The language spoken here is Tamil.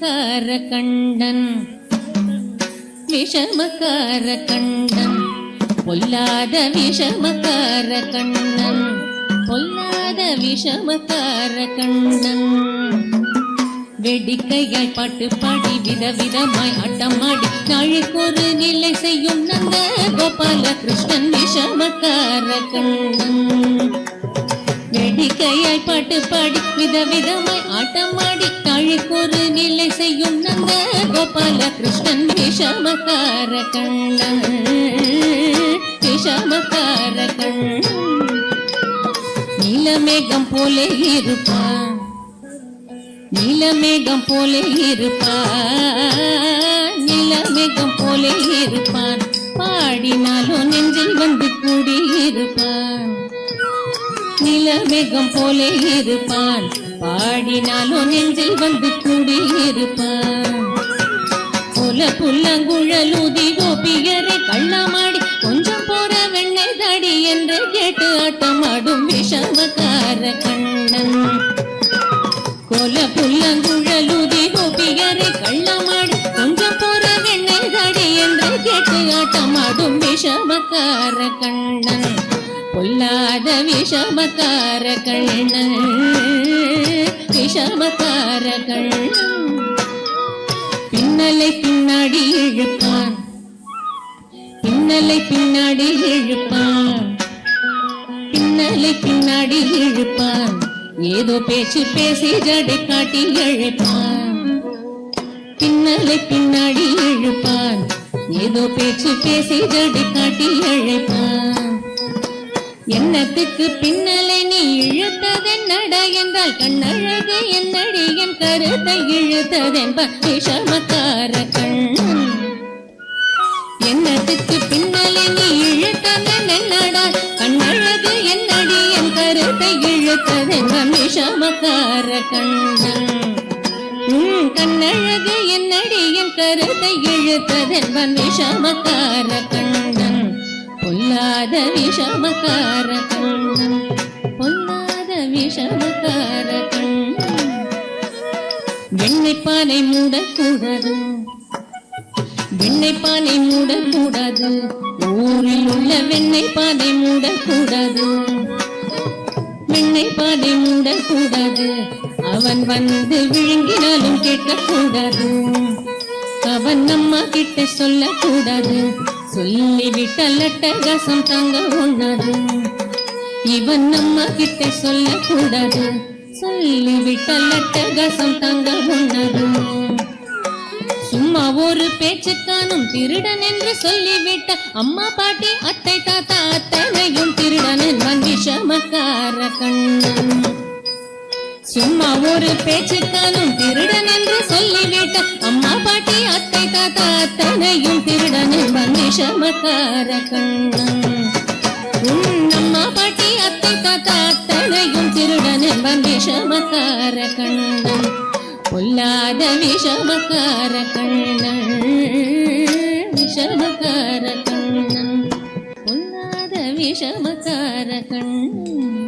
விஷமக்கார கண்டன் விஷமக்கார கண்டன் பொல்லாத விஷமக்கார கண்ணன் பொல்லாத விஷமக்கார கண்ணன் வெடிக்கையாய் பாட்டு பாடி விதவிதமாய் ஆட்டமாடி நாளுக்கொரு நிலை செய்யும் நந்த கோபால கிருஷ்ணன் விஷமக்கார கண்ணன் வெடிக்கையாய் பாட்டு பாடி விதவிதமாய் ஆட்டமாடி நாளுக்கொரு நிலை செய்யும் நந்த கோபால கிருஷ்ணன் விஷமக்கார கண்ணன் விஷமக்கார கண்ணன் நீலமேகம் போலே இருப்பான் நீலமேகம் போலே இருப்பான் நீலமேகம் போலே இருப்பான் பாடினாலும் நெஞ்சில் வந்து கூடியிருப்பான் நீலமேகம் போலே இருப்பான் பாடினாலும் நெஞ்சில் வந்து கூடியிருப்பான் போல புல்லங்குழலூதி கோபியரை கள்ளமாடி கொஞ்சம் போற வெண்ணெய் தடி என்று கேட்டு ஆட்டமாடும் விஷமக்கார கண்ணன் கோல புல்லங்குழலூதி கோபியரை கள்ளமாடி கொஞ்சம் போற வெண்ணெய் தடி என்று கேட்டு ஆட்டமாடும் விஷமக்கார கண்ணன் பொல்லாத விஷமக்கார கண்ணன் விஷமக்கார கண்ணன் பின்னலை பின்னாடி இழுப்பான் பின்னலை பின்னாடி இழுப்பான் பின்னலை பின்னாடி இழுப்பான் ஏதோ பேச்சு பேசி ஜடை காட்டி இழுப்பான் பின்னலை பின்னாடி இழுப்பான் ஏதோ பேச்சு பேசி ஜடை காட்டி இழுப்பான் எண்ணத்துக்கு பின்னலை நீ இழுத்ததென்னடா என்றால் கண்ணழகு என்னடி என் கருத்தை இழுத்ததென்ப விஷமக்கார கண்ணன் எண்ணத்துக்கு பின்னலை நீ இழுத்ததென்னடா கண்ணழகு என்னடி என் கருத்தை இழுத்ததென்ப விஷமக்கார கண்ணன் கண்ணழகு என்னடி என் கருத்தை இழுத்ததென்ப விஷமக்கார கண்ணன் பொல்லாத விஷமக்கார கண்ணன் பொல்லாத விஷமக்கார கண்ணன் வெண்ணெய்ப்பானை மூடக்கூடாது வெண்ணெய்ப்பானை மூடக்கூடாது ஊரில் உள்ள வெண்ணெய்ப்பானை மூடக்கூடாது வெண்ணெய்ப்பானை மூடக்கூடாது அவன் வந்து விழுங்கினாலும் கேட்கக்கூடாது அவன் அம்மா கிட்ட சொல்லக்கூடாது சொல்லிவிட்டால் அட்டகாசம் தாங்க ஒண்ணாது இவன் அம்மா கிட்ட சொல்லக்கூடாது சொல்லிவிட்டால் அட்டகாசம் தாங்க ஒண்ணாது சும்மா ஒரு பேச்சு காணும் திருடன் என்று சொல்லிவிட்ட அம்மா பாட்டி அத்தை தாத்தா அத்தனையும் திருடன் என்பான் விஷமக்கார கண்ணன் சும்மா ஒரு பேச்சு காணும் திருடன் என்று சொல்லிவிட்ட அம்மா பாட்டி அத்தை தாத்தா அத்தனையும் திருடன் என்பான் விஷமக்கார கண்ணன் அம்மா பாட்டி அத்தை தாத்தா அத்தனையும் திருடன் என்பான் விஷமக்கார கண்ணன் பொல்லாத விஷமக்கார கண்ணன் விஷமக்கார கண்ணன் பொல்லாத விஷமக்கார கண்ணன்